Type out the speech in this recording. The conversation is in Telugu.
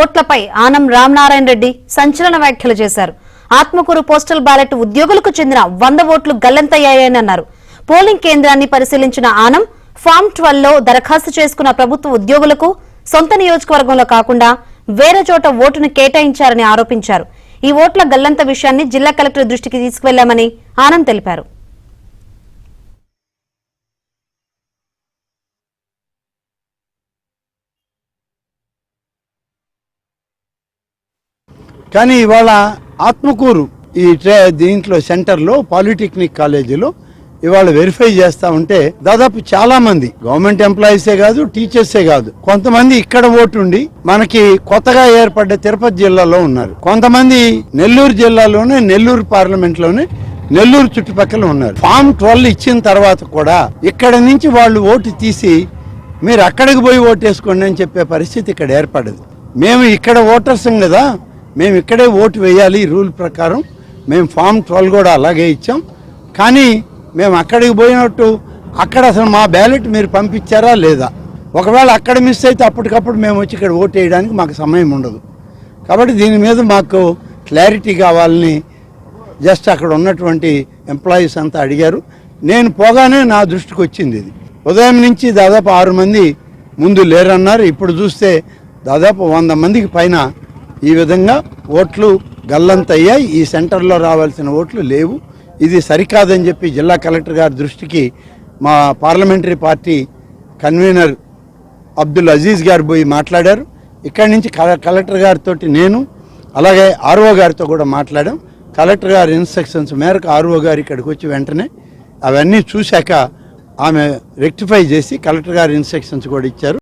ఓట్లపై ఆనం రామనారాయణ రెడ్డి సంచలన వ్యాఖ్యలు చేశారు. ఆత్మకూరు పోస్టల్ బ్యాలెట్ ఉద్యోగులకు చెందిన 100 ఓట్లు గల్లంతయ్యాయని అన్నారు. పోలింగ్ కేంద్రాన్ని పరిశీలించిన ఆనం ఫామ్ 12 లో దరఖాస్తు చేసుకున్న ప్రభుత్వ ఉద్యోగులకు సొంత నియోజకవర్గంలో కాకుండా వేరే చోట ఓటును కేటాయించారని ఆరోపించారు. ఈ ఓట్ల గల్లంత విషయాన్ని జిల్లా కలెక్టర్ దృష్టికి తీసుకువెళ్లామని ఆనం తెలిపారు. కానీ ఇవాళ ఆత్మకూరు ఈ దీంట్లో సెంటర్లో పాలిటెక్నిక్ కాలేజీలో ఇవాళ వెరిఫై చేస్తా ఉంటే దాదాపు చాలా మంది గవర్నమెంట్ ఎంప్లాయీసే కాదు, టీచర్సే కాదు, కొంతమంది ఇక్కడ ఓటుండి మనకి కొత్తగా ఏర్పడ్డ తిరుపతి జిల్లాలో ఉన్నారు, కొంతమంది నెల్లూరు జిల్లాలోనే నెల్లూరు పార్లమెంట్ లోనే నెల్లూరు చుట్టుపక్కల ఉన్నారు. ఫామ్ 12 ఇచ్చిన తర్వాత కూడా ఇక్కడ నుంచి వాళ్ళు ఓటు తీసి మీరు అక్కడికి పోయి ఓటేసుకోండి అని చెప్పే పరిస్థితి ఇక్కడ ఏర్పడదు. మేము ఇక్కడ ఓటర్సం కదా, మేము ఇక్కడే ఓటు వేయాలి రూల్ ప్రకారం. మేము ఫామ్ 12 కూడా అలాగే ఇచ్చాం. కానీ మేము అక్కడికి పోయినట్టు అక్కడ అసలు మా బ్యాలెట్ మీరు పంపించారా లేదా, ఒకవేళ అక్కడ మిస్ అయితే అప్పటికప్పుడు మేము వచ్చి ఇక్కడ ఓటు వేయడానికి మాకు సమయం ఉండదు. కాబట్టి దీని మీద మాకు క్లారిటీ కావాలని జస్ట్ అక్కడ ఉన్నటువంటి ఎంప్లాయీస్ అంతా అడిగారు. నేను పోగానే నా దృష్టికి వచ్చింది ఇది. ఉదయం నుంచి దాదాపు 6 మంది ముందు లేరన్నారు. ఇప్పుడు చూస్తే దాదాపు 100 మందికి పైన ఈ విధంగా ఓట్లు గల్లంతయ్యాయి. ఈ సెంటర్లో రావాల్సిన ఓట్లు లేవు. ఇది సరికాదని చెప్పి జిల్లా కలెక్టర్ గారి దృష్టికి మా parliamentary party convener Abdul Aziz గారు పోయి మాట్లాడారు. ఇక్కడి నుంచి కలెక్టర్ గారితో నేను అలాగే ఆర్ఓ గారితో కూడా మాట్లాడాం. కలెక్టర్ గారి ఇన్స్ట్రక్షన్స్ మేరకు ఆర్ఓ గారు ఇక్కడికి వచ్చి వెంటనే అవన్నీ చూశాక ఆమె రెక్టిఫై చేసి కలెక్టర్ గారి ఇన్స్ట్రక్షన్స్ కూడా ఇచ్చారు.